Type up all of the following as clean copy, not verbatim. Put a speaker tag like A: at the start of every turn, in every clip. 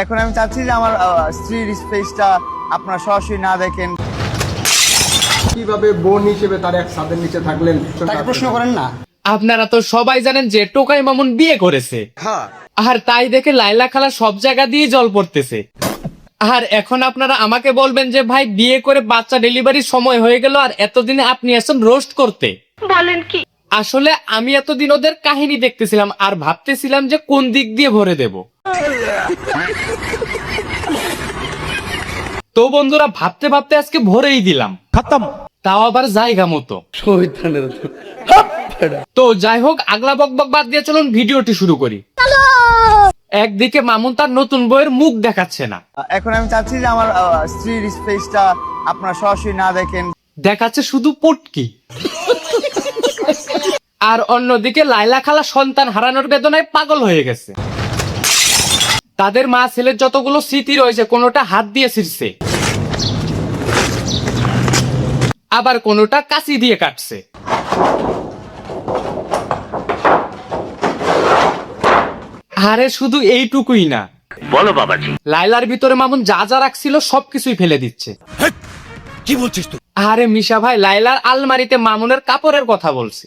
A: এখন আমি চাচ্ছি যে আমার স্ত্রীর স্পেসটা আপনারা সরাসরি না দেখেন।
B: কিভাবে বোন হিসেবে তার এক ছাদের নিচে থাকলেন
A: তাকে প্রশ্ন করেন না।
C: আপনারা তো সবাই জানেন যে টোকাই মামুন বিয়ে করেছে, আর তাই দেখে লাইলা খালা সব জায়গা দিয়ে জল পড়তেছে। আর এখন আপনারা আমাকে বলবেন যে ভাই বিয়ে করে বাচ্চা ডেলিভারির সময় হয়ে গেল আর এতদিনে আপনি আসছেন রোস্ট করতে। বলেন কি? আসলে আমি এতদিন ওদের কাহিনী দেখতেছিলাম আর ভাবতেছিলাম যে কোন দিক দিয়ে ভরে দেব। তো বন্ধুরা ভাবতে ভাবতে আজকে ভরেই দিলাম, খতম, তাও আবার জায়গা মতো। তো যাই হোক, আগলা বকবক বাদ দিয়ে চলুন ভিডিওটি শুরু করি। একদিকে মামুন তার নতুন বইয়ের মুখ দেখাচ্ছে না,
A: এখন আমি চাচ্ছি যে আমার স্ত্রীর স্পেসটা আপনারা সরাসরি না দেখেন।
C: দেখাচ্ছে শুধু পটকি। আর অন্যদিকে লাইলা খালা সন্তান হারানোর বেদনায় পাগল হয়ে গেছে। তাদের মা ছেলের যতগুলো স্মৃতি রয়েছে কোনোটা হাত দিয়ে ছিঁড়ছে, আবার কোনোটা কাঁচি দিয়ে কাটছে। আরে শুধু এইটুকুই না,
D: বলো বাবাজি,
C: লাইলার ভিতরে মামুন যা যা রাখছিল সবকিছুই ফেলে দিচ্ছে।
D: কি বলছিস তুই?
C: আরে মিশা ভাই, লাইলার আলমারিতে মামুনের কাপড়ের কথা বলছে।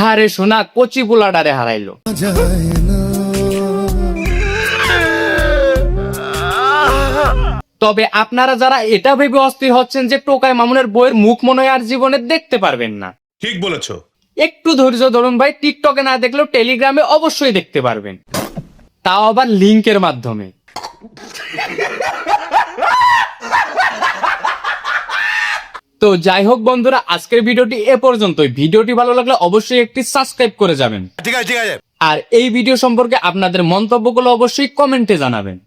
C: আরে সোনা, কচি পোলাডারে হারাইলো। তবে আপনারা যারা এটা ভেবে অস্থির হচ্ছেন যে টোকাই মামুনের বইয়ের মুখ মনে হয় আর জীবনে দেখতে পারবেন না,
E: ঠিক বলেছো।
C: একটু ধৈর্য ধরুন ভাই। টিকটকে না দেখলেও টেলিগ্রামে অবশ্যই দেখতে পারবেন, তাও আবার লিংকের মাধ্যমে। তো যাই হোক বন্ধুরা, আজকের ভিডিওটি এ পর্যন্তই। ভিডিওটি ভালো লাগলে অবশ্যই একটি সাবস্ক্রাইব করে যাবেন।
E: ঠিক আছে, ঠিক আছে।
C: আর এই ভিডিও সম্পর্কে আপনাদের মন্তব্যগুলো অবশ্যই কমেন্টে জানাবেন।